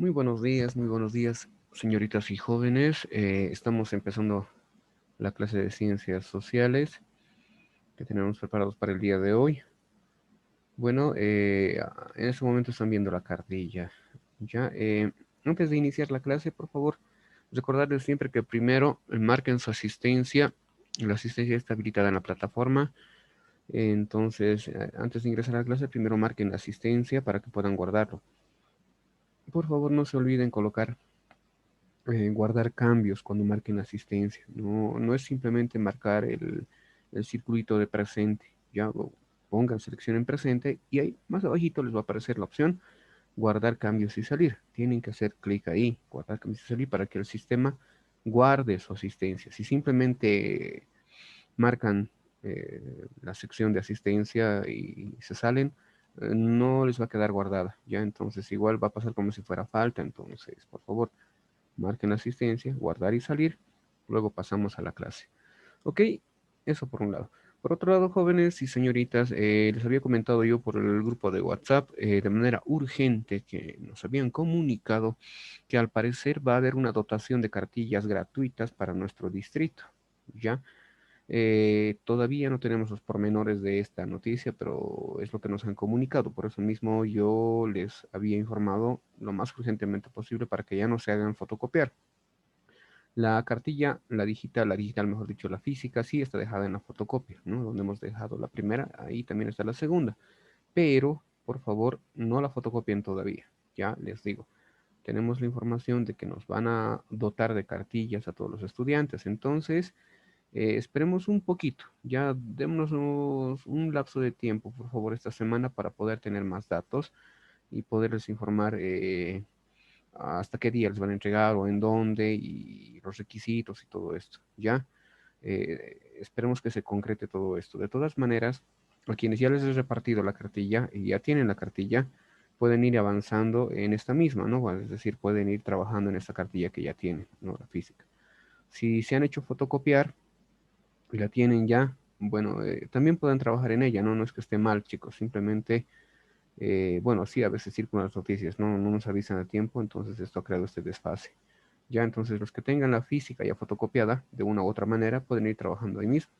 Muy buenos días, señoritas y jóvenes. Estamos empezando la clase de ciencias sociales que tenemos preparados para el día de hoy. Bueno, en este momento están viendo la cartilla. Ya, antes de iniciar la clase, por favor, recordarles siempre que primero marquen su asistencia. La asistencia está habilitada en la plataforma. Entonces, antes de ingresar a la clase, primero marquen la asistencia para que puedan guardarlo. Por favor, no se olviden colocar guardar cambios cuando marquen asistencia. No es simplemente marcar el circulito de presente. Ya pongan selección en presente y ahí más abajito les va a aparecer la opción guardar cambios y salir. Tienen que hacer clic ahí, guardar cambios y salir para que el sistema guarde su asistencia. Si simplemente marcan la sección de asistencia y se salen, no les va a quedar guardada. Ya entonces igual va a pasar como si fuera falta. Entonces, por favor, marquen la asistencia, guardar y salir, luego pasamos a la clase. Ok, eso por un lado. Por otro lado, jóvenes y señoritas, les había comentado yo por el grupo de WhatsApp de manera urgente que nos habían comunicado que al parecer va a haber una dotación de cartillas gratuitas para nuestro distrito. ¿Ya? Todavía no tenemos los pormenores de esta noticia, pero es lo que nos han comunicado. Por eso mismo yo les había informado lo más urgentemente posible para que ya no se hagan fotocopiar. La cartilla, la digital, mejor dicho, la física, sí está dejada en la fotocopia, ¿no? Donde hemos dejado la primera, ahí también está la segunda. Pero, por favor, no la fotocopien todavía. Ya les digo, tenemos la información de que nos van a dotar de cartillas a todos los estudiantes. Entonces, esperemos un poquito. Ya démonos un lapso de tiempo, por favor, esta semana para poder tener más datos y poderles informar hasta qué día les van a entregar o en dónde y los requisitos y todo esto, ¿ya? Esperemos que se concrete todo esto. De todas maneras, a quienes ya les he repartido la cartilla y ya tienen la cartilla, pueden ir avanzando en esta misma, ¿no? Es decir, pueden ir trabajando en esta cartilla que ya tienen, ¿no? La física. Si se han hecho fotocopiar y la tienen ya, bueno, también pueden trabajar en ella, ¿no? No es que esté mal, chicos, simplemente bueno, sí, a veces circulan las noticias, no nos avisan a tiempo, entonces esto ha creado este desfase. Ya, entonces los que tengan la física ya fotocopiada de una u otra manera pueden ir trabajando ahí mismo,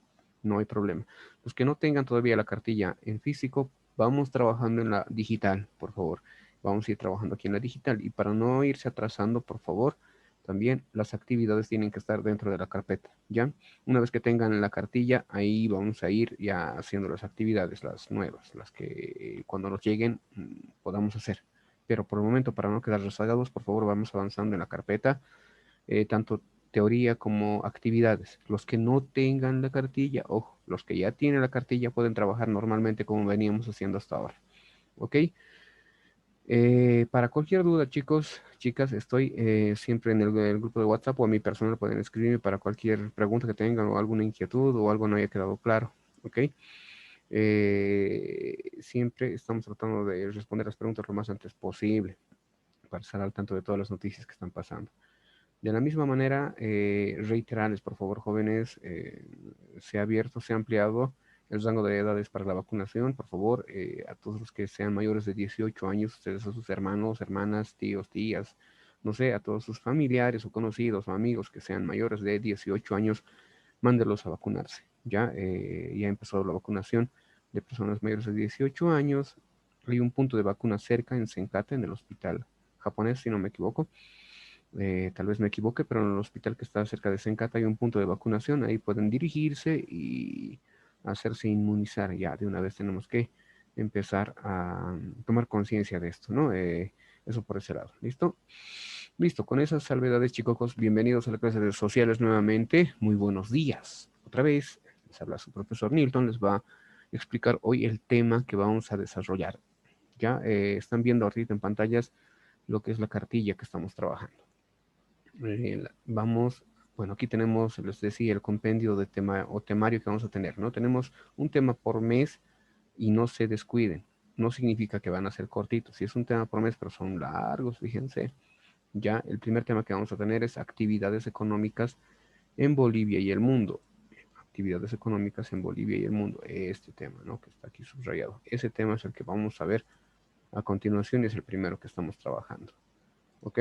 no hay problema. Los que no tengan todavía la cartilla en físico, vamos trabajando en la digital, por favor. Vamos a ir trabajando aquí en la digital y para no irse atrasando, por favor, también las actividades tienen que estar dentro de la carpeta, ¿ya? Una vez que tengan la cartilla, ahí vamos a ir ya haciendo las actividades, las nuevas, las que cuando nos lleguen podamos hacer. Pero por el momento, para no quedar rezagados, por favor, vamos avanzando en la carpeta, tanto teoría como actividades. Los que no tengan la cartilla, ojo, los que ya tienen la cartilla pueden trabajar normalmente como veníamos haciendo hasta ahora. ¿Ok? Para cualquier duda, chicos, chicas, estoy siempre en el grupo de WhatsApp o a mi personal pueden escribirme para cualquier pregunta que tengan o alguna inquietud o algo no haya quedado claro. ¿Ok? Siempre estamos tratando de responder las preguntas lo más antes posible para estar al tanto de todas las noticias que están pasando. De la misma manera, reiterarles, por favor, jóvenes, se ha abierto, se ha ampliado el rango de edades para la vacunación. Por favor, a todos los que sean mayores de 18 años, ustedes a sus hermanos, hermanas, tíos, tías, no sé, a todos sus familiares o conocidos o amigos que sean mayores de 18 años, mándelos a vacunarse. Ya ha empezado la vacunación de personas mayores de 18 años. Hay un punto de vacuna cerca en Senkata, en el hospital japonés, si no me equivoco. Tal vez me equivoque, pero en el hospital que está cerca de Sencata hay un punto de vacunación, ahí pueden dirigirse y hacerse inmunizar. Ya de una vez tenemos que empezar a tomar conciencia de esto, ¿no? Eso por ese lado. ¿Listo? Listo, con esas salvedades, chicos, bienvenidos a la clase de sociales nuevamente. Muy buenos días. Otra vez, les habla su profesor Nilton, les va a explicar hoy el tema que vamos a desarrollar. Ya están viendo ahorita en pantallas lo que es la cartilla que estamos trabajando. Vamos, bueno, aquí tenemos, les decía, el compendio de tema o temario que vamos a tener, ¿no? Tenemos un tema por mes y no se descuiden. No significa que van a ser cortitos. Si es un tema por mes, pero son largos, fíjense. Ya el primer tema que vamos a tener es actividades económicas en Bolivia y el mundo. Actividades económicas en Bolivia y el mundo. Este tema, ¿no? Que está aquí subrayado. Ese tema es el que vamos a ver a continuación y es el primero que estamos trabajando. ¿ok?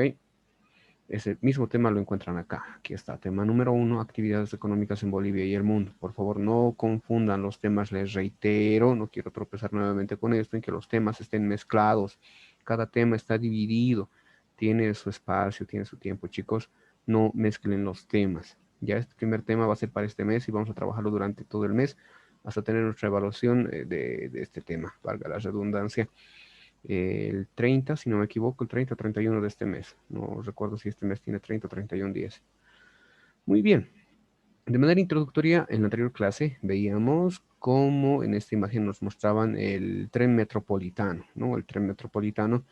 Ese mismo tema lo encuentran acá. Aquí está, tema número 1, actividades económicas en Bolivia y el mundo. Por favor, no confundan los temas, les reitero, no quiero tropezar nuevamente con esto, en que los temas estén mezclados. Cada tema está dividido, tiene su espacio, tiene su tiempo, chicos. No mezclen los temas. Ya este primer tema va a ser para este mes y vamos a trabajarlo durante todo el mes hasta tener nuestra evaluación de este tema, valga la redundancia el 30, si no me equivoco, el 30 o 31 de este mes. No recuerdo si este mes tiene 30 o 31 días. Muy bien. De manera introductoria, en la anterior clase veíamos cómo en esta imagen nos mostraban el tren metropolitano, ¿no? El tren metropolitano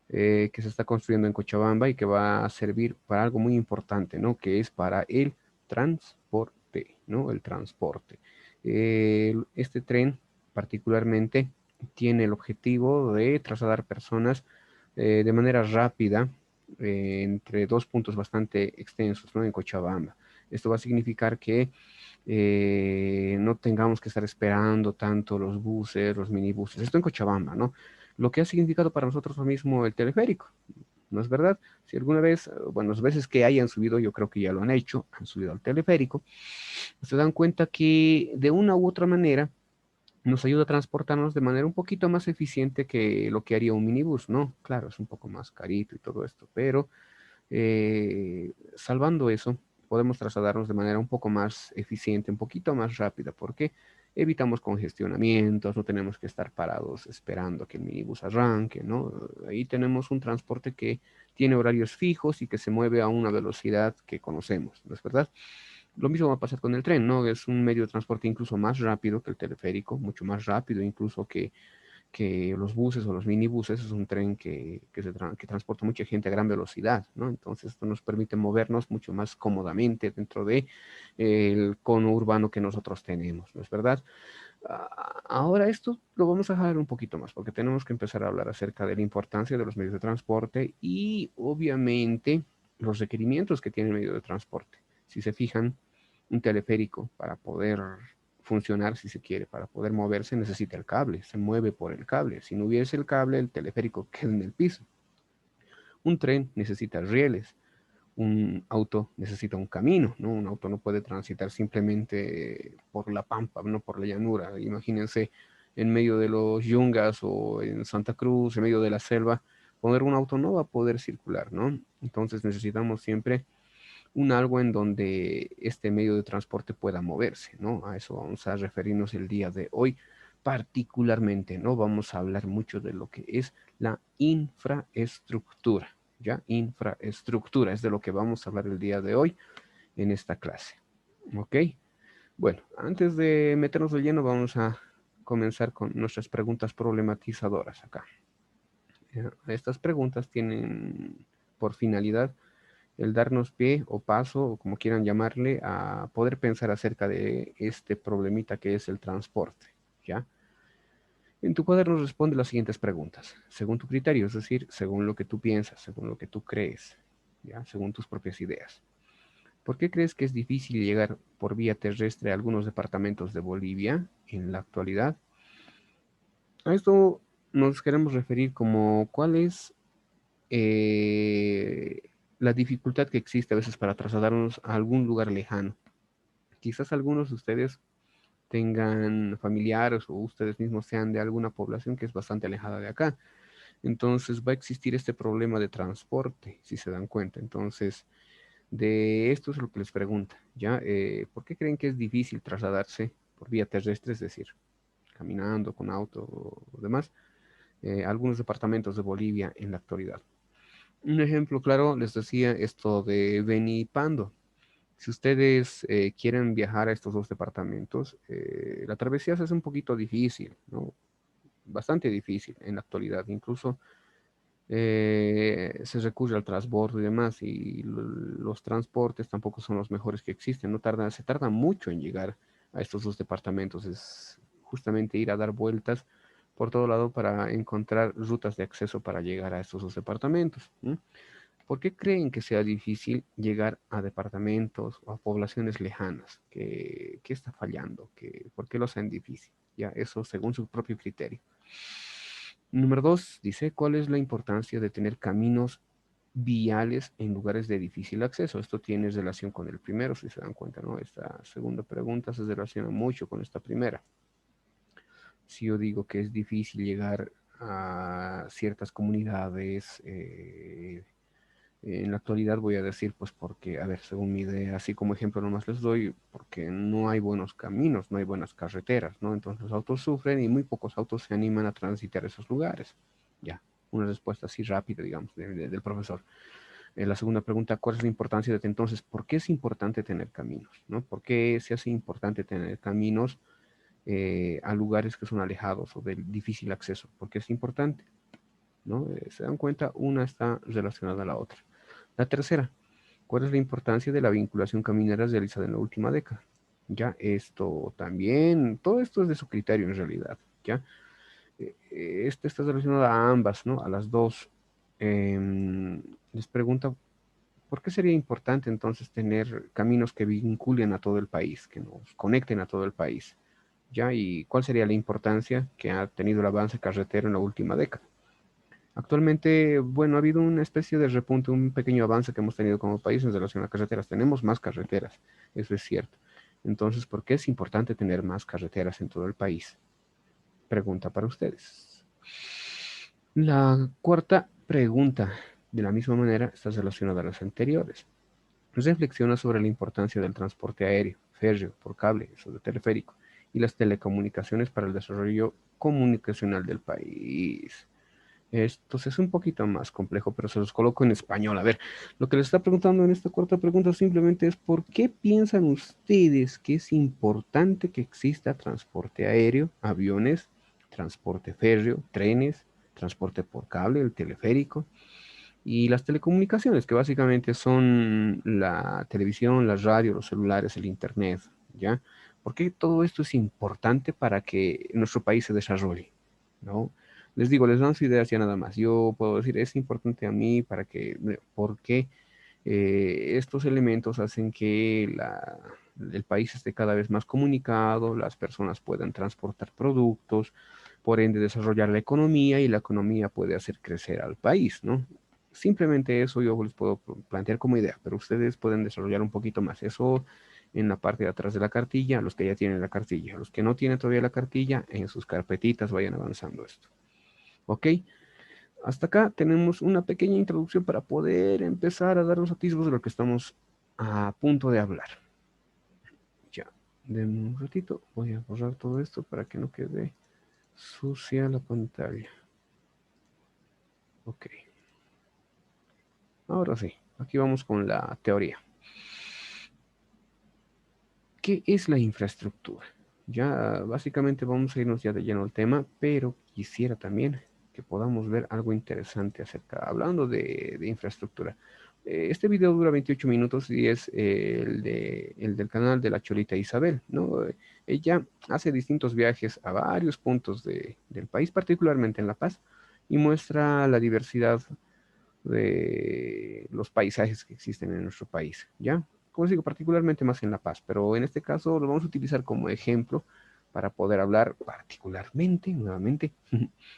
que se está construyendo en Cochabamba y que va a servir para algo muy importante, ¿no? Que es para el transporte, ¿no? El transporte. Este tren particularmente tiene el objetivo de trasladar personas de manera rápida entre dos puntos bastante extensos, ¿no? En Cochabamba. Esto va a significar que no tengamos que estar esperando tanto los buses, los minibuses. Esto en Cochabamba, ¿no? Lo que ha significado para nosotros lo mismo el teleférico, ¿no es verdad? Si alguna vez, bueno, las veces que hayan subido, yo creo que ya lo han hecho, han subido al teleférico, se dan cuenta que de una u otra manera nos ayuda a transportarnos de manera un poquito más eficiente que lo que haría un minibús, ¿no? Claro, es un poco más carito y todo esto, pero salvando eso, podemos trasladarnos de manera un poco más eficiente, un poquito más rápida, porque evitamos congestionamientos, no tenemos que estar parados esperando que el minibús arranque, ¿no? Ahí tenemos un transporte que tiene horarios fijos y que se mueve a una velocidad que conocemos, ¿no es verdad? Lo mismo va a pasar con el tren, ¿no? Es un medio de transporte incluso más rápido que el teleférico, mucho más rápido incluso que los buses o los minibuses. Es un tren que transporta mucha gente a gran velocidad, ¿no? Entonces esto nos permite movernos mucho más cómodamente dentro de el cono urbano que nosotros tenemos, ¿no es verdad? Ahora esto lo vamos a dejar un poquito más porque tenemos que empezar a hablar acerca de la importancia de los medios de transporte y obviamente los requerimientos que tiene el medio de transporte. Si se fijan, un teleférico para poder funcionar, si se quiere, para poder moverse, necesita el cable, se mueve por el cable. Si no hubiese el cable, el teleférico queda en el piso. Un tren necesita rieles, un auto necesita un camino, ¿no? Un auto no puede transitar simplemente por la pampa, no por la llanura. Imagínense en medio de los yungas o en Santa Cruz, en medio de la selva, poner un auto no va a poder circular, ¿no? Entonces necesitamos siempre un algo en donde este medio de transporte pueda moverse, ¿no? A eso vamos a referirnos el día de hoy particularmente, ¿no? Vamos a hablar mucho de lo que es la infraestructura, ¿ya? Infraestructura es de lo que vamos a hablar el día de hoy en esta clase, ¿ok? Bueno, antes de meternos de lleno, vamos a comenzar con nuestras preguntas problematizadoras acá. Estas preguntas tienen por finalidad el darnos pie o paso, o como quieran llamarle, a poder pensar acerca de este problemita que es el transporte, ¿ya? En tu cuaderno responde las siguientes preguntas, según tu criterio, es decir, según lo que tú piensas, según lo que tú crees, ¿ya? Según tus propias ideas. ¿Por qué crees que es difícil llegar por vía terrestre a algunos departamentos de Bolivia en la actualidad? A esto nos queremos referir como cuál es eh, la dificultad que existe a veces para trasladarnos a algún lugar lejano. Quizás algunos de ustedes tengan familiares o ustedes mismos sean de alguna población que es bastante alejada de acá. Entonces va a existir este problema de transporte, si se dan cuenta. Entonces, de esto es lo que les pregunta, ¿ya? ¿Por qué creen que es difícil trasladarse por vía terrestre, es decir, caminando, con auto o demás, a algunos departamentos de Bolivia en la actualidad? Un ejemplo claro, les decía esto de Beni y Pando. Si ustedes quieren viajar a estos dos departamentos, la travesía se hace un poquito difícil, ¿no? Bastante difícil en la actualidad. Incluso se recurre al transbordo y demás, y los transportes tampoco son los mejores que existen. No tarda, se tarda mucho en llegar a estos dos departamentos. Es justamente ir a dar vueltas por todo lado para encontrar rutas de acceso para llegar a estos dos departamentos. ¿M? ¿Por qué creen que sea difícil llegar a departamentos o a poblaciones lejanas? ¿Qué está fallando? ¿Por qué lo hacen difícil? Ya, eso según su propio criterio. Número dos, dice, ¿cuál es la importancia de tener caminos viales en lugares de difícil acceso. Esto tiene relación con el primero, si se dan cuenta, ¿no? Esta segunda pregunta se relaciona mucho con esta primera. Si yo digo que es difícil llegar a ciertas comunidades, en la actualidad voy a decir, pues porque, a ver, según mi idea, así como ejemplo nomás les doy, porque no hay buenos caminos, no hay buenas carreteras, ¿no? Entonces los autos sufren y muy pocos autos se animan a transitar esos lugares. Ya, una respuesta así rápida, digamos, del profesor. La segunda pregunta, ¿cuál es la importancia de entonces? ¿Por qué es importante tener caminos? ¿No? ¿Por qué se hace importante tener caminos a lugares que son alejados o de difícil acceso? ¿Por qué es importante? ¿No? Se dan cuenta, una está relacionada a la otra. La tercera, ¿cuál es la importancia de la vinculación caminera realizada en la última década? Ya, esto también, todo esto es de su criterio en realidad, ¿ya? Este está relacionado a ambas, ¿no? A las dos. Les pregunta, ¿por qué sería importante entonces tener caminos que vinculen a todo el país, que nos conecten a todo el país? ¿Ya? ¿Y cuál sería la importancia que ha tenido el avance carretero en la última década? Actualmente, bueno, ha habido una especie de repunte, un pequeño avance que hemos tenido como país en relación a carreteras. Tenemos más carreteras, eso es cierto. Entonces, ¿por qué es importante tener más carreteras en todo el país? Pregunta para ustedes. La cuarta pregunta, de la misma manera, está relacionada a las anteriores. Reflexiona sobre la importancia del transporte aéreo, férreo, por cable, eso de teleférico, y las telecomunicaciones para el desarrollo comunicacional del país. Esto es un poquito más complejo, pero se los coloco en español. A ver, lo que les está preguntando en esta cuarta pregunta simplemente es ¿por qué piensan ustedes que es importante que exista transporte aéreo, aviones, transporte férreo, trenes, transporte por cable, el teleférico y las telecomunicaciones, que básicamente son la televisión, la radio, los celulares, el internet, ¿ya? ¿Por qué todo esto es importante para que nuestro país se desarrolle? ¿No? Les digo, les lanzo ideas ya nada más. Yo puedo decir, es importante a mí para que, porque estos elementos hacen que el país esté cada vez más comunicado, las personas puedan transportar productos, por ende desarrollar la economía y la economía puede hacer crecer al país, ¿no? Simplemente eso yo les puedo plantear como idea, pero ustedes pueden desarrollar un poquito más eso en la parte de atrás de la cartilla, los que ya tienen la cartilla, los que no tienen todavía la cartilla, en sus carpetitas vayan avanzando esto. ¿Ok? Hasta acá tenemos una pequeña introducción para poder empezar a dar los atisbos de lo que estamos a punto de hablar. Ya, denme un ratito, voy a borrar todo esto para que no quede sucia la pantalla. Ok. Ahora sí, aquí vamos con la teoría. ¿Qué es la infraestructura? Ya básicamente vamos a irnos ya de lleno al tema, pero quisiera también que podamos ver algo interesante acerca, hablando de infraestructura. Este video dura 28 minutos y es el del canal de la Cholita Isabel, ¿no? Ella hace distintos viajes a varios puntos del país, particularmente en La Paz, y muestra la diversidad de los paisajes que existen en nuestro país, ¿ya? Como les digo, particularmente más en La Paz, pero en este caso lo vamos a utilizar como ejemplo para poder hablar particularmente, nuevamente,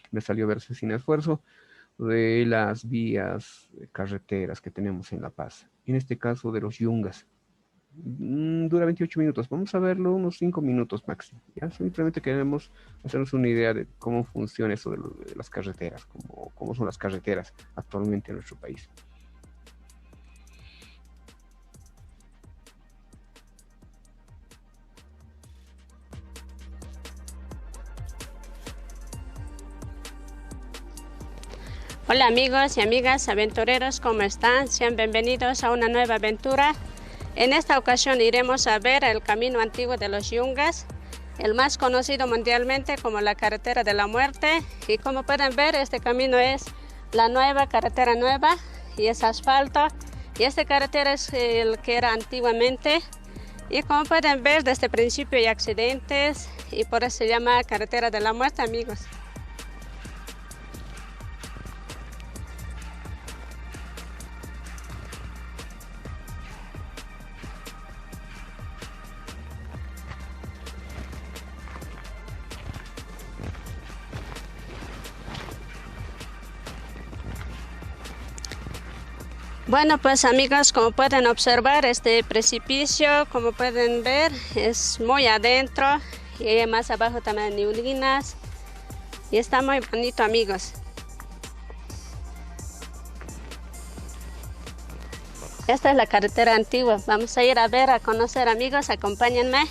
me salió verse sin esfuerzo, de las vías carreteras que tenemos en La Paz, en este caso de los yungas. Dura 28 minutos, vamos a verlo unos 5 minutos máximo. Ya simplemente queremos hacernos una idea de cómo funciona eso de las carreteras, cómo son las carreteras actualmente en nuestro país. Hola amigos y amigas aventureros, ¿cómo están? Sean bienvenidos a una nueva aventura. En esta ocasión iremos a ver el camino antiguo de los Yungas, el más conocido mundialmente como la Carretera de la Muerte. Y como pueden ver, este camino es la nueva carretera nueva y es asfalto. Y esta carretera es el que era antiguamente. Y como pueden ver, desde el principio hay accidentes y por eso se llama Carretera de la Muerte, amigos. Bueno, pues amigos, como pueden observar, este precipicio, como pueden ver, es muy adentro y más abajo también neublinas y está muy bonito, amigos. Esta es la carretera antigua. Vamos a ir a ver, a conocer, amigos, acompáñenme.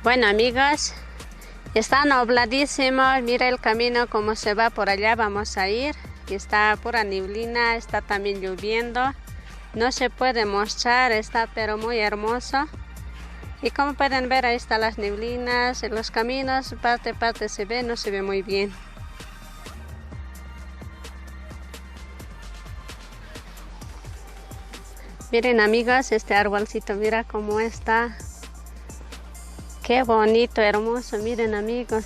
Bueno, amigos, está nubladísimo. Mira el camino como se va por allá. Vamos a ir. Está pura neblina, está también lloviendo. No se puede mostrar, está pero muy hermoso. Y como pueden ver, ahí están las neblinas, en los caminos, parte se ve, no se ve muy bien. Miren, amigos, este arbolcito, mira cómo está. Qué bonito, hermoso, miren, amigos.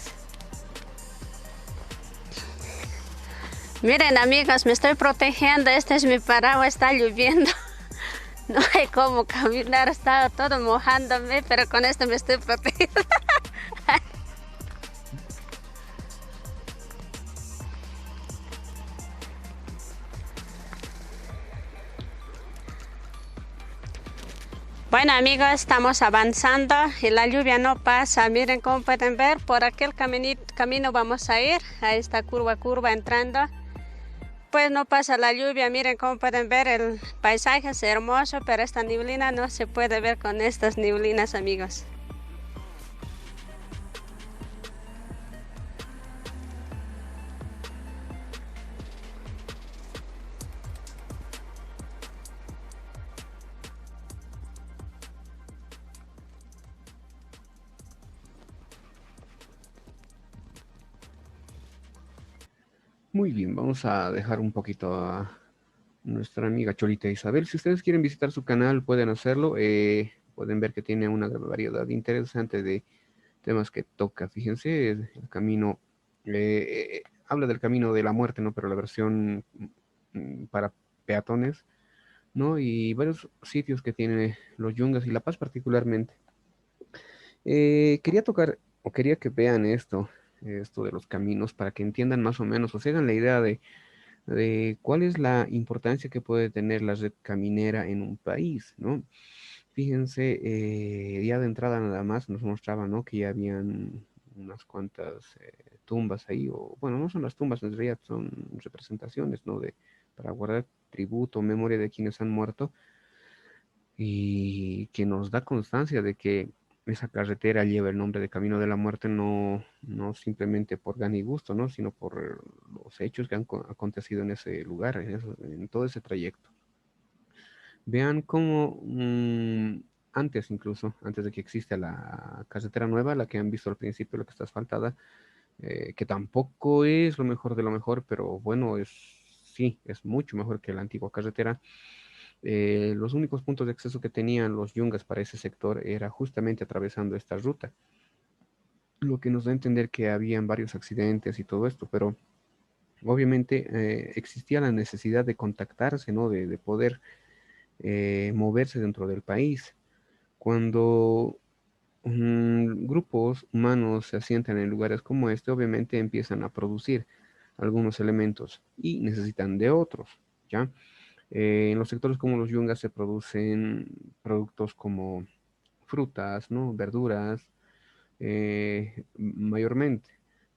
Miren, amigos, me estoy protegiendo, este es mi paraguas, está lloviendo. No hay cómo caminar, está todo mojándome, pero con esto me estoy protegiendo. Bueno amigos, estamos avanzando y la lluvia no pasa. Miren cómo pueden ver, por aquel camino vamos a ir, a esta curva entrando. Pues no pasa la lluvia, miren cómo pueden ver, el paisaje es hermoso, pero esta neblina no se puede ver con estas neblinas amigos. Muy bien, vamos a dejar un poquito a nuestra amiga Cholita Isabel. Si ustedes quieren visitar su canal, pueden hacerlo. Pueden ver que tiene una variedad interesante de temas que toca. Fíjense, el camino, habla del camino de la muerte, ¿no? Pero la versión para peatones, ¿no? Y varios sitios que tiene los Yungas y La Paz particularmente. Quería tocar, o quería que vean esto de los caminos, para que entiendan más o menos, o se hagan la idea de cuál es la importancia que puede tener la red caminera en un país, ¿no? Fíjense, ya de entrada nada más nos mostraba, ¿no? Que ya habían unas cuantas tumbas ahí, o bueno, no son las tumbas, en realidad son representaciones, ¿no? Para guardar tributo, memoria de quienes han muerto, y que nos da constancia de que esa carretera lleva el nombre de Camino de la Muerte, no simplemente por gana y gusto, ¿no? Sino por los hechos que han acontecido en ese lugar, en todo ese trayecto. Vean cómo antes incluso, antes de que exista la carretera nueva, la que han visto al principio, la que está asfaltada, que tampoco es lo mejor de lo mejor, pero bueno, sí, es mucho mejor que la antigua carretera. Los únicos puntos de acceso que tenían los yungas para ese sector era justamente atravesando esta ruta, lo que nos da a entender que habían varios accidentes y todo esto, pero obviamente existía la necesidad de contactarse, ¿no? De poder moverse dentro del país. Cuando grupos humanos se asientan en lugares como este, obviamente empiezan a producir algunos elementos y necesitan de otros, ¿ya? En los sectores como los yungas se producen productos como frutas, ¿no? Verduras, mayormente.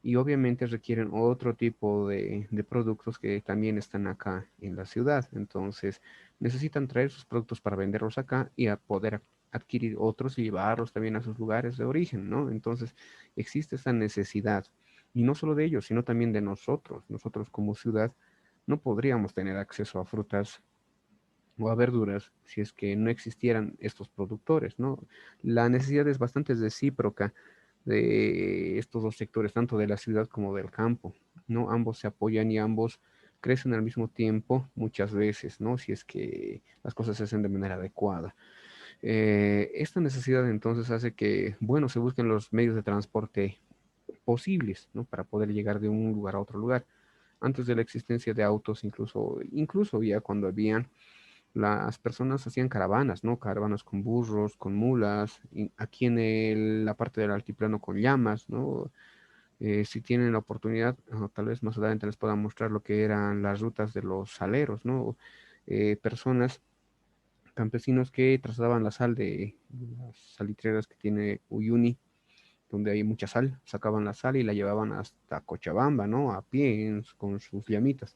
Y obviamente requieren otro tipo de productos que también están acá en la ciudad. Entonces necesitan traer sus productos para venderlos acá y a poder adquirir otros y llevarlos también a sus lugares de origen, ¿no? Entonces existe esa necesidad. Y no solo de ellos, sino también de nosotros. Nosotros como ciudad no podríamos tener acceso a frutas o a verduras si es que no existieran estos productores, ¿no? La necesidad es bastante recíproca de estos dos sectores, tanto de la ciudad como del campo, ¿no? Ambos se apoyan y ambos crecen al mismo tiempo muchas veces, ¿no? Si es que las cosas se hacen de manera adecuada. Esta necesidad entonces hace que, bueno, se busquen los medios de transporte posibles, ¿no? Para poder llegar de un lugar a otro lugar. Antes de la existencia de autos, incluso ya cuando habían, las personas hacían caravanas, ¿no? Caravanas con burros, con mulas, y aquí en la parte del altiplano con llamas, ¿no? Si tienen la oportunidad, tal vez más adelante les pueda mostrar lo que eran las rutas de los saleros, ¿no? Personas, campesinos que trasladaban la sal de las salitreras que tiene Uyuni, donde hay mucha sal, sacaban la sal y la llevaban hasta Cochabamba, ¿no? A pie, con sus llamitas,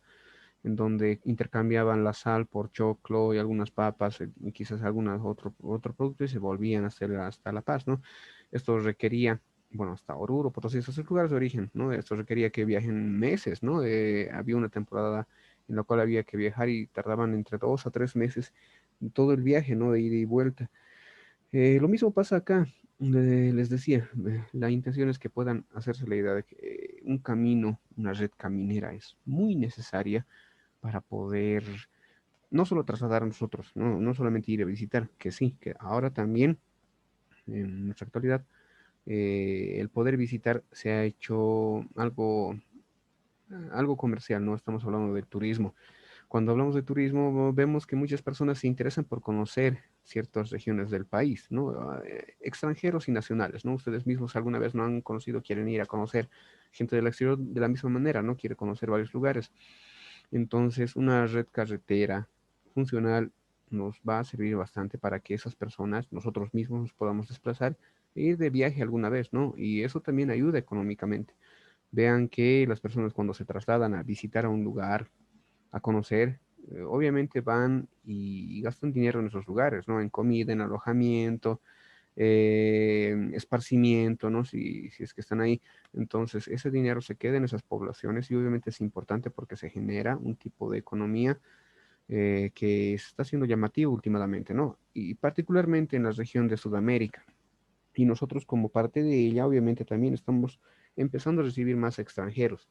en donde intercambiaban la sal por choclo y algunas papas y quizás algunos otro producto, y se volvían a hacer hasta La Paz, ¿no? Esto requería, bueno, hasta Oruro, Potosí, esos lugares de origen, ¿no? Esto requería que viajen meses, ¿no? Había una temporada en la cual había que viajar y tardaban entre 2 a 3 meses todo el viaje, ¿no? De ida y vuelta. Lo mismo pasa acá. Les decía, la intención es que puedan hacerse la idea de que un camino, una red caminera es muy necesaria para poder no solo trasladar a nosotros, no solamente ir a visitar, que sí, que ahora también, en nuestra actualidad, el poder visitar se ha hecho algo comercial, ¿no? Estamos hablando de turismo. Cuando hablamos de turismo, vemos que muchas personas se interesan por conocer ciertas regiones del país, ¿no? Extranjeros y nacionales, ¿no? Ustedes mismos alguna vez no han conocido, quieren ir a conocer, gente del exterior de la misma manera, ¿no? Quiere conocer varios lugares. Entonces, una red carretera funcional nos va a servir bastante para que esas personas, nosotros mismos nos podamos desplazar e ir de viaje alguna vez, ¿no? Y eso también ayuda económicamente. Vean que las personas cuando se trasladan a visitar a un lugar, a conocer, obviamente van y gastan dinero en esos lugares, ¿no? En comida, en alojamiento, esparcimiento, ¿no? Si es que están ahí. Entonces, ese dinero se queda en esas poblaciones y obviamente es importante porque se genera un tipo de economía que está siendo llamativo últimamente, ¿no? Y particularmente en la región de Sudamérica. Y nosotros como parte de ella, obviamente también estamos empezando a recibir más extranjeros.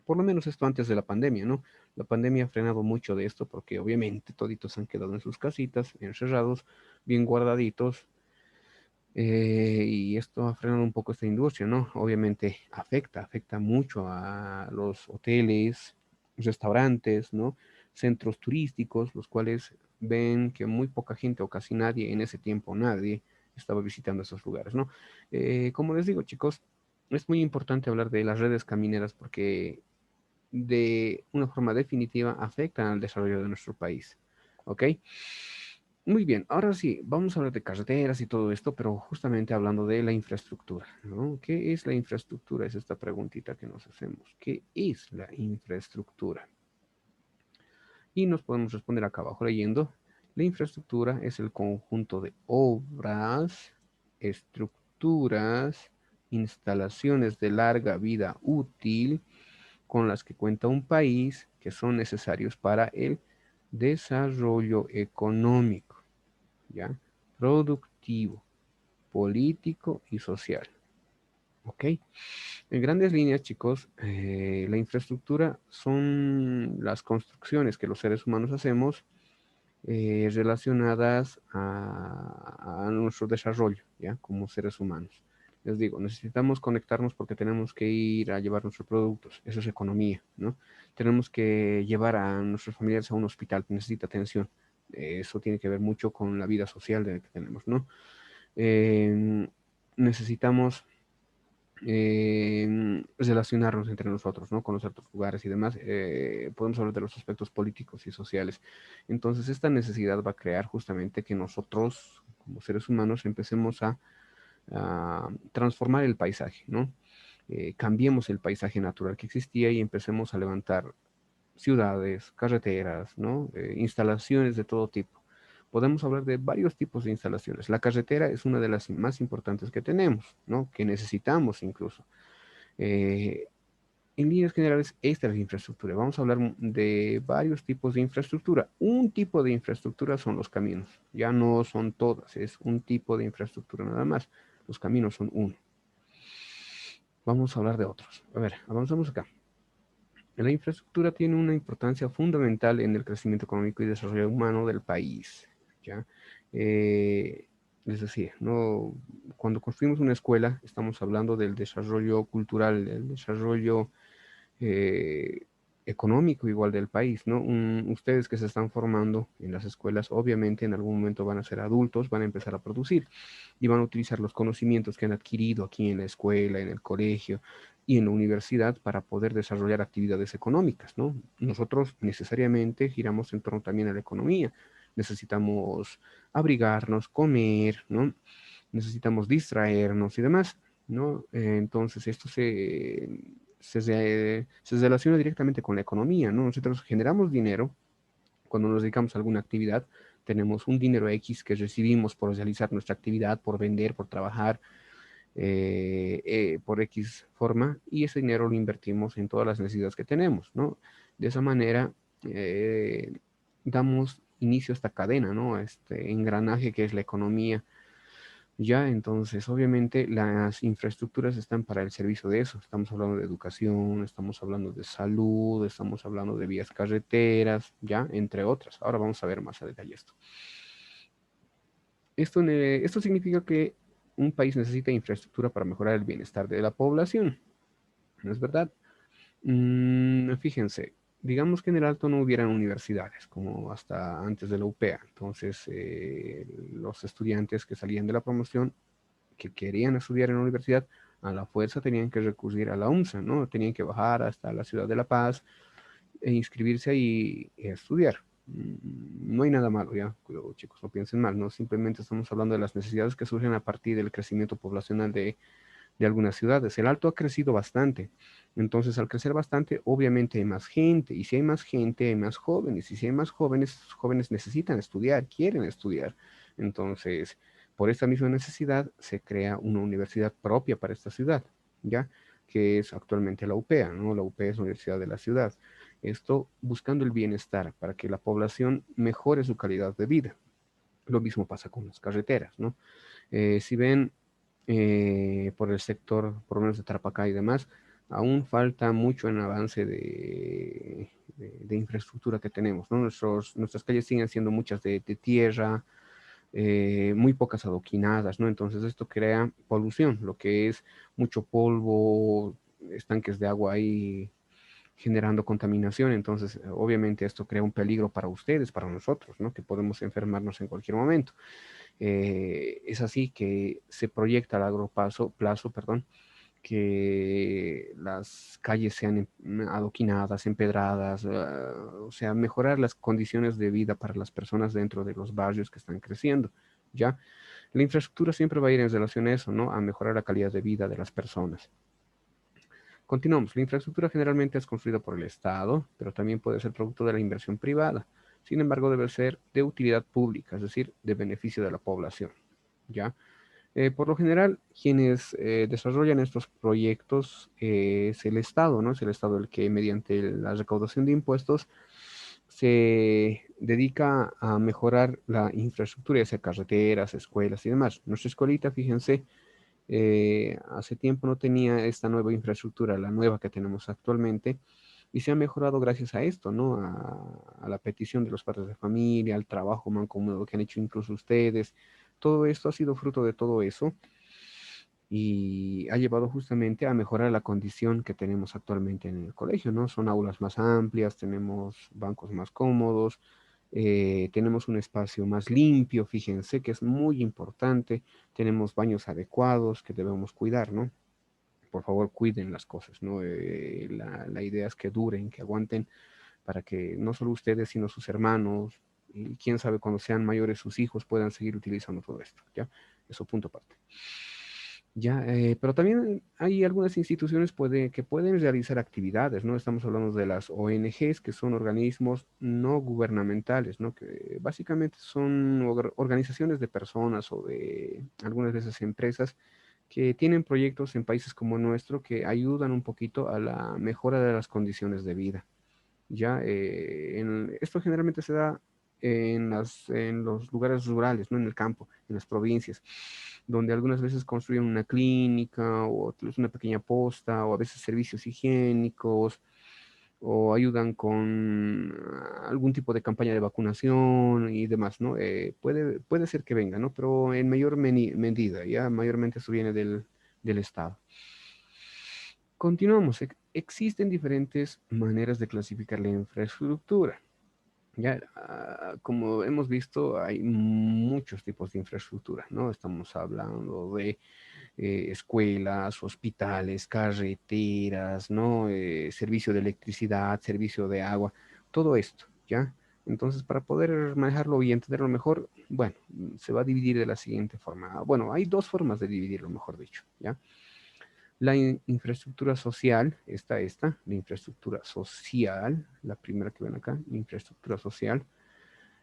Por lo menos esto antes de la pandemia, ¿no? La pandemia ha frenado mucho de esto porque obviamente toditos han quedado en sus casitas, encerrados, bien guardaditos, y esto ha frenado un poco esta industria, ¿no? Obviamente afecta mucho a los hoteles, restaurantes, ¿no? Centros turísticos, los cuales ven que muy poca gente o casi nadie en ese tiempo, nadie estaba visitando esos lugares, ¿no? Como les digo, chicos, es muy importante hablar de las redes camineras porque de una forma definitiva afectan al desarrollo de nuestro país, ¿ok? Muy bien, ahora sí, vamos a hablar de carreteras y todo esto, pero justamente hablando de la infraestructura, ¿no? ¿Qué es la infraestructura? Es esta preguntita que nos hacemos. ¿Qué es la infraestructura? Y nos podemos responder acá abajo leyendo. La infraestructura es el conjunto de obras, estructuras, instalaciones de larga vida útil con las que cuenta un país que son necesarios para el desarrollo económico, ¿ya? Productivo, político y social. ¿Ok? En grandes líneas, chicos, la infraestructura son las construcciones que los seres humanos hacemos relacionadas a nuestro desarrollo, ¿ya? Como seres humanos. Les digo, necesitamos conectarnos porque tenemos que ir a llevar nuestros productos, eso es economía, ¿no? Tenemos que llevar a nuestros familiares a un hospital, necesita atención. Eso tiene que ver mucho con la vida social que tenemos, ¿no? Eh, necesitamos relacionarnos entre nosotros, ¿no? Conocer otros lugares y demás. Podemos hablar de los aspectos políticos y sociales. Entonces, esta necesidad va a crear justamente que nosotros, como seres humanos, empecemos a transformar el paisaje, ¿no? Cambiemos el paisaje natural que existía y empecemos a levantar ciudades, carreteras, ¿no? Instalaciones de todo tipo. Podemos hablar de varios tipos de instalaciones. La carretera es una de las más importantes que tenemos, ¿no? Que necesitamos incluso. Eh, en líneas generales, esta es la infraestructura. Vamos a hablar de varios tipos de infraestructura. Un tipo de infraestructura son los caminos. Ya no son todas, es un tipo de infraestructura nada más. Los caminos son uno. Vamos a hablar de otros. A ver, avanzamos acá. La infraestructura tiene una importancia fundamental en el crecimiento económico y desarrollo humano del país, ¿ya? Eh, les decía, ¿no? Cuando construimos una escuela, estamos hablando del desarrollo cultural, del desarrollo eh, económico igual del país, ¿no? Ustedes que se están formando en las escuelas, obviamente en algún momento van a ser adultos, van a empezar a producir y van a utilizar los conocimientos que han adquirido aquí en la escuela, en el colegio y en la universidad para poder desarrollar actividades económicas, ¿no? Nosotros necesariamente giramos en torno también a la economía. Necesitamos abrigarnos, comer, ¿no? Necesitamos distraernos y demás, ¿no? Entonces, esto se relaciona directamente con la economía, ¿no? Nosotros generamos dinero cuando nos dedicamos a alguna actividad, tenemos un dinero X que recibimos por realizar nuestra actividad, por vender, por trabajar, por X forma, y ese dinero lo invertimos en todas las necesidades que tenemos, ¿no? De esa manera, eh, damos inicio a esta cadena, ¿no? A este engranaje que es la economía. Ya, entonces, obviamente las infraestructuras están para el servicio de eso. Estamos hablando de educación, estamos hablando de salud, estamos hablando de vías carreteras, ya, entre otras. Ahora vamos a ver más a detalle esto. Esto significa que un país necesita infraestructura para mejorar el bienestar de la población. ¿No es verdad? Fíjense, digamos que en el Alto no hubieran universidades, como hasta antes de la UPEA. Entonces, los estudiantes que salían de la promoción que querían estudiar en la universidad, a la fuerza tenían que recurrir a la UMSA, ¿no? Tenían que bajar hasta la ciudad de La Paz e inscribirse ahí y estudiar. No hay nada malo, ya, cuidado chicos, no piensen mal, ¿no? Simplemente estamos hablando de las necesidades que surgen a partir del crecimiento poblacional de algunas ciudades. El Alto ha crecido bastante. Entonces, al crecer bastante, obviamente hay más gente. Y si hay más gente, hay más jóvenes. Y si hay más jóvenes, jóvenes necesitan estudiar, quieren estudiar. Entonces, por esta misma necesidad, se crea una universidad propia para esta ciudad, ¿ya? Que es actualmente la UPEA, ¿no? La UPEA es la Universidad de la Ciudad. Esto buscando el bienestar para que la población mejore su calidad de vida. Lo mismo pasa con las carreteras, ¿no? Si ven por el sector, por lo menos de Tarapacá y demás, aún falta mucho en avance de infraestructura que tenemos, ¿no? Nuestras calles siguen siendo muchas de tierra, muy pocas adoquinadas, ¿no? Entonces esto crea polución, lo que es mucho polvo, estanques de agua ahí generando contaminación. Entonces, obviamente esto crea un peligro para ustedes, para nosotros, ¿no? Que podemos enfermarnos en cualquier momento. Es así que se proyecta a largo plazo, perdón, que las calles sean adoquinadas, empedradas, o sea, mejorar las condiciones de vida para las personas dentro de los barrios que están creciendo, ¿ya? La infraestructura siempre va a ir en relación a eso, ¿no? A mejorar la calidad de vida de las personas. Continuamos. La infraestructura generalmente es construida por el Estado, pero también puede ser producto de la inversión privada. Sin embargo, debe ser de utilidad pública, es decir, de beneficio de la población, ¿ya? Por lo general, quienes desarrollan estos proyectos es el Estado, ¿no? Es el Estado el que mediante la recaudación de impuestos se dedica a mejorar la infraestructura, ya sea carreteras, escuelas y demás. Nuestra escuelita, fíjense, hace tiempo no tenía esta nueva infraestructura, la nueva que tenemos actualmente, y se ha mejorado gracias a esto, ¿no? A la petición de los padres de familia, al trabajo mancomunado que han hecho incluso ustedes. Todo esto ha sido fruto de todo eso y ha llevado justamente a mejorar la condición que tenemos actualmente en el colegio, ¿no? Son aulas más amplias, tenemos bancos más cómodos, tenemos un espacio más limpio, fíjense que es muy importante, tenemos baños adecuados que debemos cuidar, ¿no? Por favor, cuiden las cosas, ¿no? La idea es que duren, que aguanten, para que no solo ustedes, sino sus hermanos, y quién sabe cuando sean mayores sus hijos puedan seguir utilizando todo esto, ¿ya? Eso punto aparte. Ya, pero también hay algunas instituciones que pueden realizar actividades, ¿no? Estamos hablando de las ONGs, que son organismos no gubernamentales, ¿no? Que básicamente son organizaciones de personas o de algunas de esas empresas que tienen proyectos en países como el nuestro que ayudan un poquito a la mejora de las condiciones de vida. Ya, esto generalmente se da en los lugares rurales, ¿no? En el campo, en las provincias, donde algunas veces construyen una clínica o tal vez una pequeña posta o a veces servicios higiénicos o ayudan con algún tipo de campaña de vacunación y demás, ¿no? Puede ser que venga, ¿no? Pero en mayor medida, ya mayormente eso viene del Estado. Continuamos. Existen diferentes maneras de clasificar la infraestructura. Ya, como hemos visto, hay muchos tipos de infraestructura, ¿no? Estamos hablando de escuelas, hospitales, carreteras, ¿no? Servicio de electricidad, servicio de agua, todo esto, ¿ya? Entonces, para poder manejarlo y entenderlo mejor, bueno, se va a dividir de la siguiente forma. Bueno, hay dos formas de dividirlo, mejor dicho, ¿ya? La infraestructura social, la infraestructura social, la primera que ven acá, infraestructura social,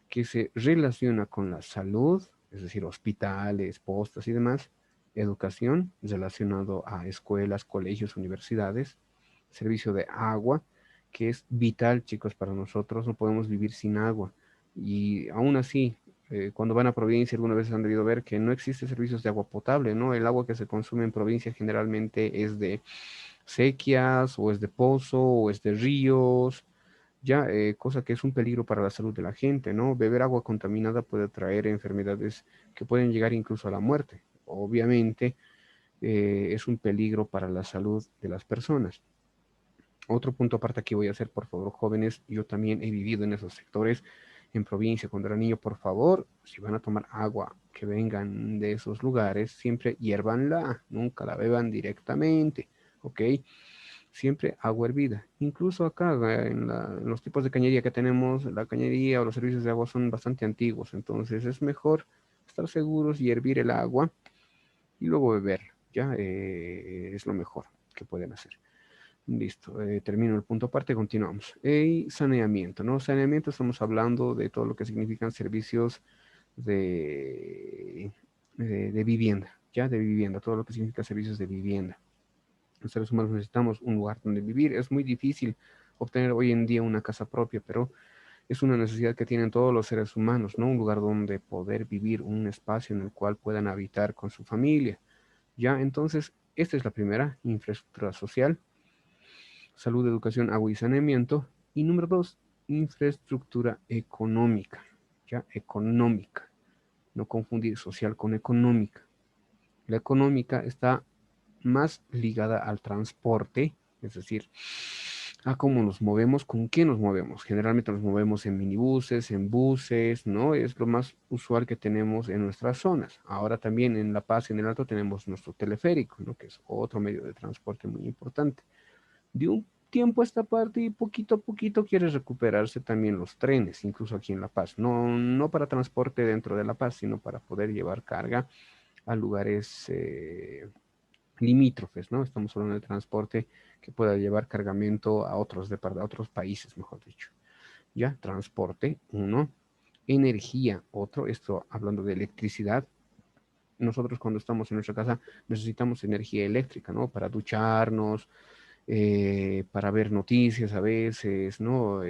que se relaciona con la salud, es decir, hospitales, postas y demás, educación, relacionado a escuelas, colegios, universidades, servicio de agua, que es vital, chicos, para nosotros, no podemos vivir sin agua. Y aún así, cuando van a provincia, alguna vez han debido ver que no existe servicios de agua potable, ¿no? El agua que se consume en provincia generalmente es de sequías, o es de pozo, o es de ríos, ya, cosa que es un peligro para la salud de la gente, ¿no? Beber agua contaminada puede traer enfermedades que pueden llegar incluso a la muerte. Obviamente, es un peligro para la salud de las personas. Otro punto aparte aquí voy a hacer, por favor, jóvenes, yo también he vivido en esos sectores en provincia cuando era niño, por favor, si van a tomar agua que vengan de esos lugares, siempre hiérvanla, nunca la beban directamente, ¿ok? siempre agua hervida. Incluso acá, en los tipos de cañería que tenemos, la cañería o los servicios de agua son bastante antiguos, entonces es mejor estar seguros y hervir el agua y luego beber, ¿ya? Es lo mejor que pueden hacer. Listo, termino el punto aparte, continuamos. Y saneamiento, ¿no? Saneamiento, estamos hablando de todo lo que significan servicios de, de vivienda, ¿ya? De vivienda, todo lo que significa servicios de vivienda. Los seres humanos necesitamos un lugar donde vivir. Es muy difícil obtener hoy en día una casa propia, pero es una necesidad que tienen todos los seres humanos, ¿no? Un lugar donde poder vivir, un espacio en el cual puedan habitar con su familia. Ya, entonces, esta es la primera, infraestructura social, salud, educación, agua y saneamiento. Y número dos, infraestructura económica, ya, económica. No confundir social con económica. La económica está más ligada al transporte, es decir, a cómo nos movemos, con qué nos movemos. Generalmente nos movemos en minibuses, en buses, ¿no? Es lo más usual que tenemos en nuestras zonas. Ahora también en La Paz y en el Alto tenemos nuestro teleférico, ¿no? Que es otro medio de transporte muy importante. De un tiempo a esta parte y poquito a poquito quiere recuperarse también los trenes, incluso aquí en La Paz. No, no para transporte dentro de La Paz, sino para poder llevar carga a lugares limítrofes, ¿no? Estamos hablando de transporte que pueda llevar cargamento a a otros países, mejor dicho. ¿Ya? Transporte, uno. Energía, otro. Esto hablando de electricidad. Nosotros cuando estamos en nuestra casa necesitamos energía eléctrica, ¿no? Para ducharnos, para ver noticias a veces, ¿no?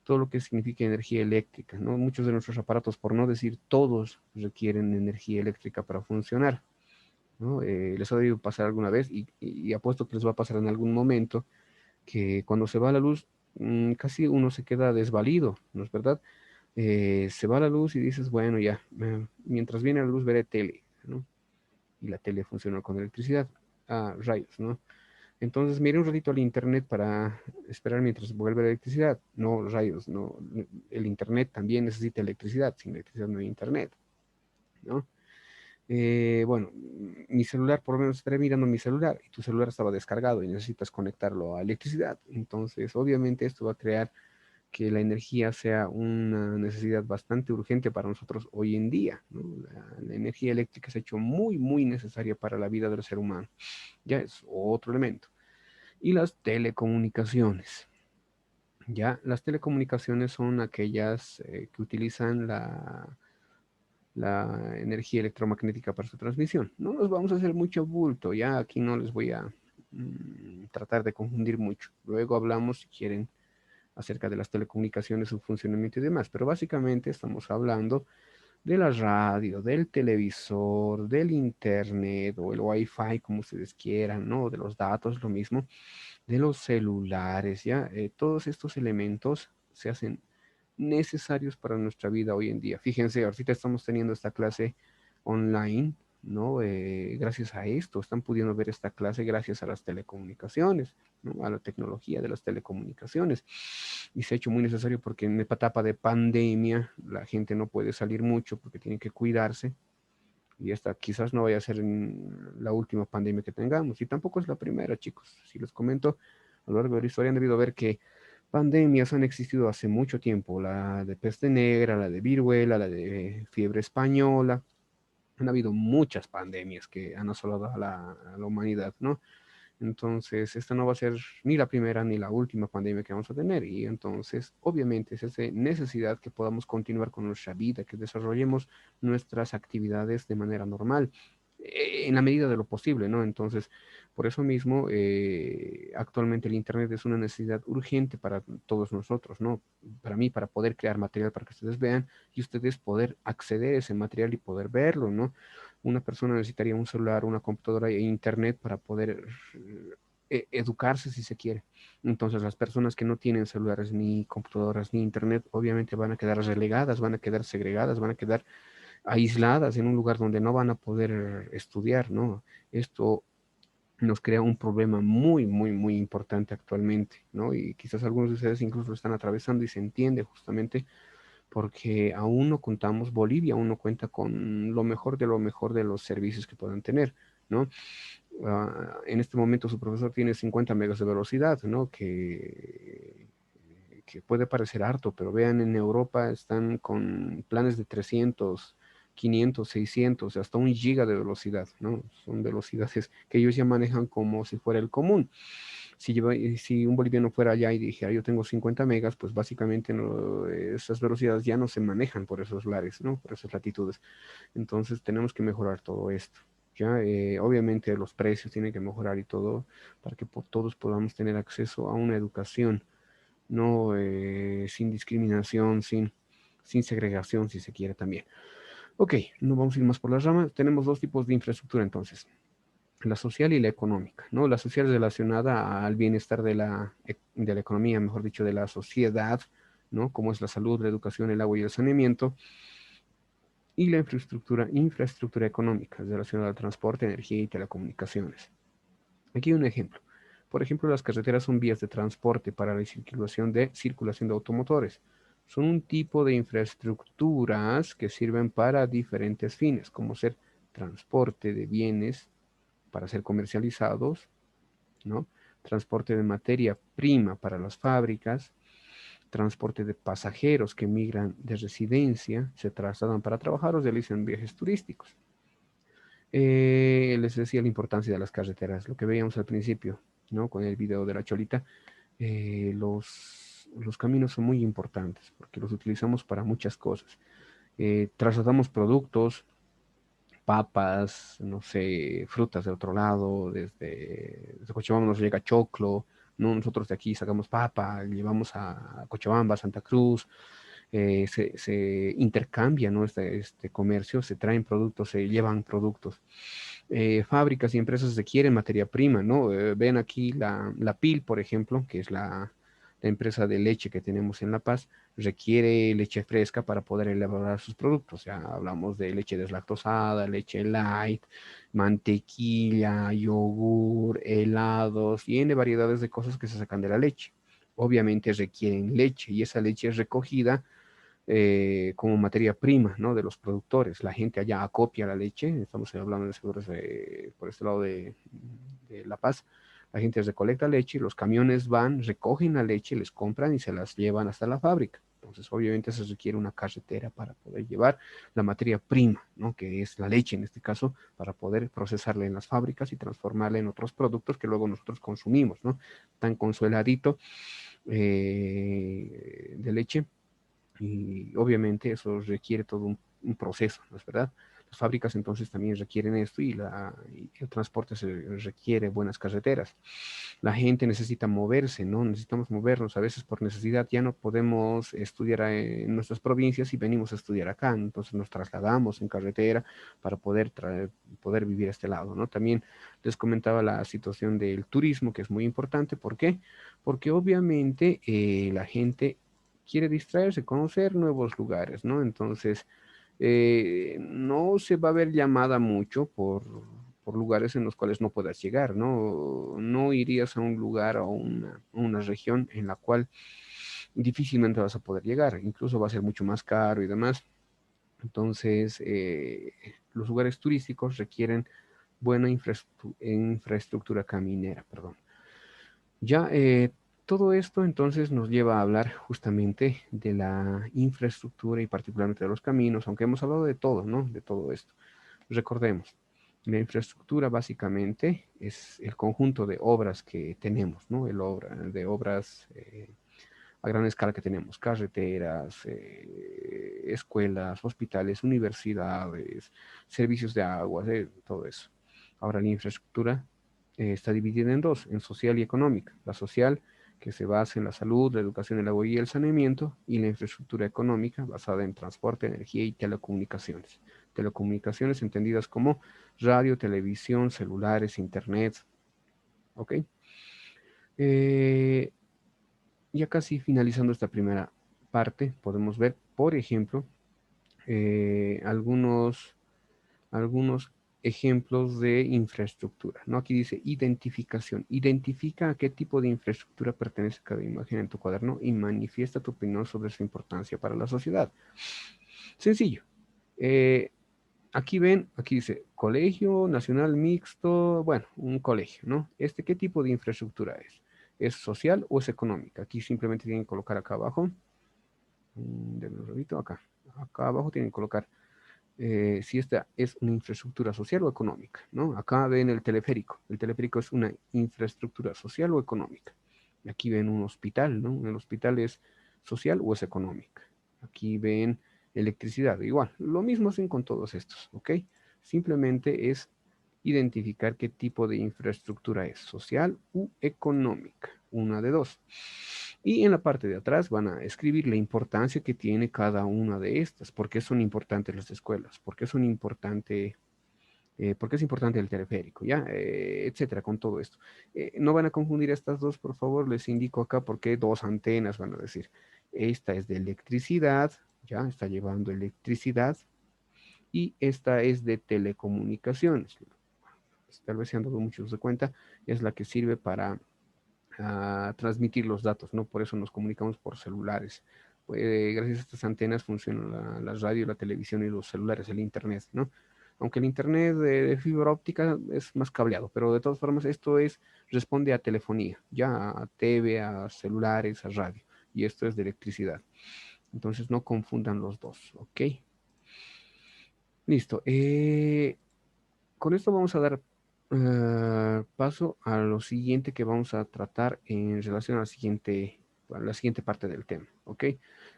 Todo lo que significa energía eléctrica, ¿no? Muchos de nuestros aparatos, por no decir todos, requieren energía eléctrica para funcionar, ¿no? Les ha debido pasar alguna vez y apuesto que les va a pasar en algún momento que cuando se va la luz, casi uno se queda desvalido, ¿no es verdad? Se va la luz y dices, bueno, ya, mientras viene la luz veré tele, ¿no? Y la tele funciona con electricidad. Ah, rayos, ¿no? Entonces miré un ratito al internet para esperar mientras vuelve la electricidad. No, rayos, no. El internet también necesita electricidad. Sin electricidad no hay internet, ¿no? Bueno, mi celular, por lo menos estaré mirando mi celular y tu celular estaba descargado y necesitas conectarlo a electricidad. Entonces, obviamente esto va a crear que la energía sea una necesidad bastante urgente para nosotros hoy en día, ¿no? La energía eléctrica se ha hecho muy, muy necesaria para la vida del ser humano. Ya es otro elemento. Y las telecomunicaciones. Ya, las telecomunicaciones son aquellas que utilizan la energía electromagnética para su transmisión. No nos vamos a hacer mucho bulto, ya aquí no les voy a tratar de confundir mucho. Luego hablamos, si quieren, acerca de las telecomunicaciones, su funcionamiento y demás, pero básicamente estamos hablando de la radio, del televisor, del internet o el wifi, como ustedes quieran, ¿no? De los datos, lo mismo, de los celulares, ¿ya? Todos estos elementos se hacen necesarios para nuestra vida hoy en día. Fíjense, ahorita estamos teniendo esta clase online, ¿no? Gracias a esto, están pudiendo ver esta clase gracias a las telecomunicaciones, ¿no? A la tecnología de las telecomunicaciones. Y se ha hecho muy necesario porque en esta etapa de pandemia la gente no puede salir mucho porque tiene que cuidarse. Y esta quizás no vaya a ser la última pandemia que tengamos. Y tampoco es la primera, chicos. Si les comento, a lo largo de la historia han debido ver que pandemias han existido hace mucho tiempo. La de peste negra, la de viruela, la de fiebre española. Han habido muchas pandemias que han asolado a la humanidad, ¿no? Entonces, esta no va a ser ni la primera ni la última pandemia que vamos a tener. Y entonces, obviamente, es esa necesidad que podamos continuar con nuestra vida, que desarrollemos nuestras actividades de manera normal, en la medida de lo posible, ¿no? Entonces, por eso mismo, actualmente el Internet es una necesidad urgente para todos nosotros, ¿no? Para mí, para poder crear material para que ustedes vean y ustedes poder acceder a ese material y poder verlo, ¿no? Una persona necesitaría un celular, una computadora e internet para poder educarse si se quiere. Entonces las personas que no tienen celulares ni computadoras ni internet obviamente van a quedar relegadas, van a quedar segregadas, van a quedar aisladas en un lugar donde no van a poder estudiar, ¿no? Esto nos crea un problema muy, muy, muy importante actualmente, ¿no? Y quizás algunos de ustedes incluso lo están atravesando y se entiende justamente porque aún no contamos, Bolivia aún no cuenta con lo mejor de los servicios que puedan tener, ¿no? En este momento su profesor tiene 50 megas de velocidad, ¿no? Que puede parecer harto, pero vean, en Europa están con planes de 300, 500, 600, hasta 1 giga de velocidad, ¿no? Son velocidades que ellos ya manejan como si fuera el común. Si un boliviano fuera allá y dijera, yo tengo 50 megas, pues básicamente no, esas velocidades ya no se manejan por esos lares, ¿no? Por esas latitudes. Entonces tenemos que mejorar todo esto. Ya, obviamente los precios tienen que mejorar y todo para que todos podamos tener acceso a una educación, no sin discriminación, sin segregación, si se quiere también. Ok, no vamos a ir más por las ramas. Tenemos dos tipos de infraestructura entonces, la social y la económica, ¿no? La social es relacionada al bienestar de la economía, mejor dicho, de la sociedad, ¿no? Como es la salud, la educación, el agua y el saneamiento. Y la infraestructura económica, es relacionada al transporte, energía y telecomunicaciones. Aquí hay un ejemplo. Por ejemplo, las carreteras son vías de transporte para la circulación de automotores. Son un tipo de infraestructuras que sirven para diferentes fines, como ser transporte de bienes para ser comercializados, ¿no? Transporte de materia prima para las fábricas, transporte de pasajeros que migran de residencia, se trasladan para trabajar o realizan viajes turísticos. Les decía la importancia de las carreteras, lo que veíamos al principio, ¿no? Con el video de la Cholita. Los caminos son muy importantes porque los utilizamos para muchas cosas. Trasladamos productos, papas, no sé, frutas de otro lado, desde Cochabamba nos llega choclo, ¿no? Nosotros de aquí sacamos papa, llevamos a Cochabamba, Santa Cruz, se intercambia, ¿no? Este comercio, se traen productos, se llevan productos. Fábricas y empresas requieren materia prima, ¿no? Ven aquí la PIL, por ejemplo, que es la empresa de leche que tenemos en La Paz, requiere leche fresca para poder elaborar sus productos. Ya hablamos de leche deslactosada, leche light, mantequilla, yogur, helados, y N variedades de cosas que se sacan de la leche. Obviamente requieren leche y esa leche es recogida como materia prima, ¿no? De los productores. La gente allá acopia la leche, estamos hablando de seguros por este lado de La Paz. La gente recolecta leche, los camiones van, recogen la leche, les compran y se las llevan hasta la fábrica. Entonces, obviamente, se requiere una carretera para poder llevar la materia prima, ¿no? Que es la leche en este caso, para poder procesarla en las fábricas y transformarla en otros productos que luego nosotros consumimos, ¿no? Tan con su heladito de leche, y obviamente eso requiere todo un proceso, ¿no es verdad? Las fábricas entonces también requieren esto y el transporte se requiere buenas carreteras. La gente necesita moverse, ¿no? Necesitamos movernos. A veces por necesidad ya no podemos estudiar en nuestras provincias y venimos a estudiar acá. Entonces nos trasladamos en carretera para poder vivir a este lado, ¿no? También les comentaba la situación del turismo, que es muy importante. ¿Por qué? Porque obviamente la gente quiere distraerse, conocer nuevos lugares, ¿no? Entonces, no se va a ver llamada mucho por lugares en los cuales no puedas llegar, ¿no? No irías a un lugar o una región en la cual difícilmente vas a poder llegar, incluso va a ser mucho más caro y demás. Entonces, los lugares turísticos requieren buena infraestructura caminera, perdón. Ya, todo esto entonces nos lleva a hablar justamente de la infraestructura y particularmente de los caminos, aunque hemos hablado de todo, ¿no? De todo esto. Recordemos, la infraestructura básicamente es el conjunto de obras que tenemos, ¿no? De obras a gran escala que tenemos, carreteras, escuelas, hospitales, universidades, servicios de agua, todo eso. Ahora la infraestructura está dividida en dos, en social y económica. La social, que se basa en la salud, la educación, el agua y el saneamiento, y la infraestructura económica, basada en transporte, energía y telecomunicaciones. Telecomunicaciones entendidas como radio, televisión, celulares, internet, ¿ok? Eh, ya casi finalizando esta primera parte, podemos ver, por ejemplo, algunos ejemplos de infraestructura, ¿no? Aquí dice identificación. Identifica a qué tipo de infraestructura pertenece cada imagen en tu cuaderno y manifiesta tu opinión sobre su importancia para la sociedad. Sencillo. Aquí ven, aquí dice Colegio Nacional Mixto, bueno, un colegio, ¿no? ¿Qué tipo de infraestructura es? ¿Es social o es económica? Aquí simplemente tienen que colocar acá abajo, denle un ratito, acá abajo tienen que colocar si esta es una infraestructura social o económica, ¿no? Acá ven el teleférico es una infraestructura social o económica. Y aquí ven un hospital, ¿no? ¿El hospital es social o es económica? Aquí ven electricidad, igual, lo mismo hacen con todos estos, ¿ok? Simplemente es identificar qué tipo de infraestructura es, social u económica, una de dos. Y en la parte de atrás van a escribir la importancia que tiene cada una de estas, por qué son importantes las escuelas, por qué son importantes, por qué es importante el teleférico, ¿ya? Etcétera, con todo esto. No van a confundir estas dos, por favor, les indico acá por qué dos antenas van a decir. Esta es de electricidad, ya, está llevando electricidad, y esta es de telecomunicaciones. Tal vez se han dado muchos de cuenta, es la que sirve para transmitir los datos, ¿no? Por eso nos comunicamos por celulares. Gracias a estas antenas funcionan la radio, la televisión y los celulares, el internet, ¿no? Aunque el internet de fibra óptica es más cableado, pero de todas formas esto responde a telefonía, ya a TV, a celulares, a radio, y esto es de electricidad. Entonces no confundan los dos, ¿ok? Listo. Con esto vamos a dar paso a lo siguiente que vamos a tratar en relación a la siguiente parte del tema, ¿ok?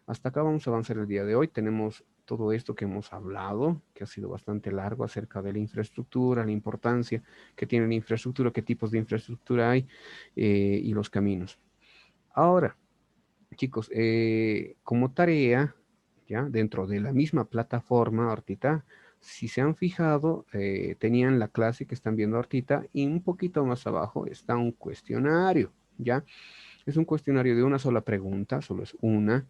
Hasta acá vamos a avanzar el día de hoy. Tenemos todo esto que hemos hablado, que ha sido bastante largo acerca de la infraestructura, la importancia que tiene la infraestructura, qué tipos de infraestructura hay y los caminos. Ahora, chicos, como tarea, ya dentro de la misma plataforma, ahorita, si se han fijado, tenían la clase que están viendo ahorita y un poquito más abajo está un cuestionario, ¿ya? Es un cuestionario de una sola pregunta, solo es una.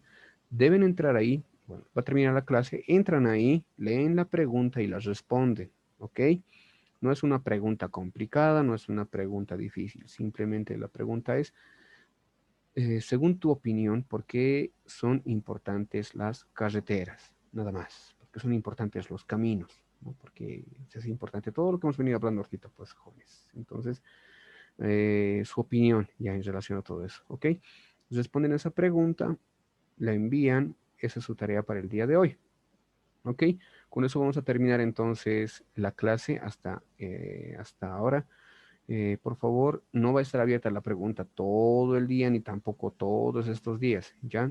Deben entrar ahí, bueno, va a terminar la clase, entran ahí, leen la pregunta y la responden, ¿ok? No es una pregunta complicada, no es una pregunta difícil, simplemente la pregunta es según tu opinión, ¿por qué son importantes las carreteras? Nada más. ¿Por qué son importantes los caminos? ¿No? Porque es importante todo lo que hemos venido hablando ahorita, pues, jóvenes. Entonces, su opinión ya en relación a todo eso, ¿ok? Responden a esa pregunta, la envían, esa es su tarea para el día de hoy, ¿ok? Con eso vamos a terminar entonces la clase hasta ahora. Por favor, no va a estar abierta la pregunta todo el día ni tampoco todos estos días, ¿ya?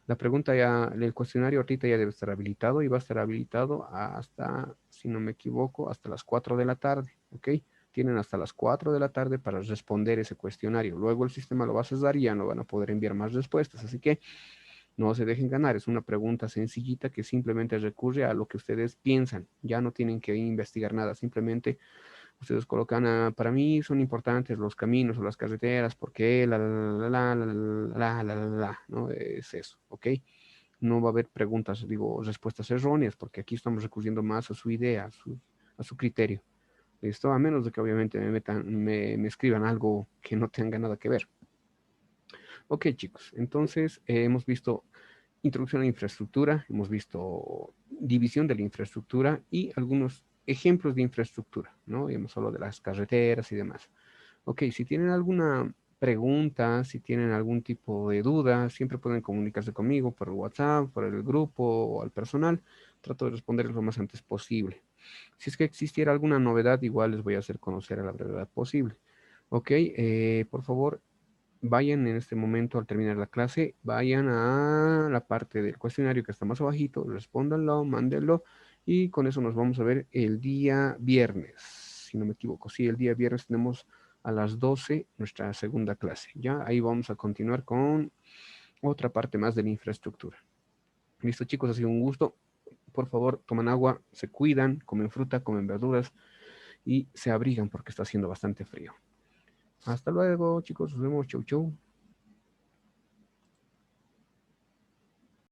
La pregunta ya, el cuestionario ahorita ya debe estar habilitado y va a estar habilitado hasta, si no me equivoco, hasta las 4 de la tarde, ¿ok? Tienen hasta las 4 de la tarde para responder ese cuestionario. Luego el sistema lo va a cesar y ya no van a poder enviar más respuestas. Así que no se dejen ganar. Es una pregunta sencillita que simplemente recurre a lo que ustedes piensan. Ya no tienen que investigar nada. Simplemente ustedes colocan, para mí son importantes los caminos o las carreteras, porque ¿no? Es eso, ¿ok? No va a haber preguntas, digo, respuestas erróneas, porque aquí estamos recurriendo más a su idea, a su criterio. Esto a menos de que obviamente me escriban algo que no tenga nada que ver. Ok, chicos, entonces hemos visto introducción a la infraestructura, hemos visto división de la infraestructura y algunos ejemplos de infraestructura, ¿no? Hemos hablado de las carreteras y demás. Ok, si tienen alguna pregunta, si tienen algún tipo de duda, siempre pueden comunicarse conmigo por el WhatsApp, por el grupo o al personal. Trato de responderles lo más antes posible. Si es que existiera alguna novedad, igual les voy a hacer conocer a la brevedad posible. Ok, por favor, vayan en este momento al terminar la clase, vayan a la parte del cuestionario que está más abajito, respóndanlo, mándenlo y con eso nos vamos a ver el día viernes, si no me equivoco. Sí, el día viernes tenemos a las 12 nuestra segunda clase. Ya ahí vamos a continuar con otra parte más de la infraestructura. Listo, chicos, ha sido un gusto. Por favor, toman agua, se cuidan, comen fruta, comen verduras y se abrigan porque está haciendo bastante frío. Hasta luego, chicos. Nos vemos. Chau, chau.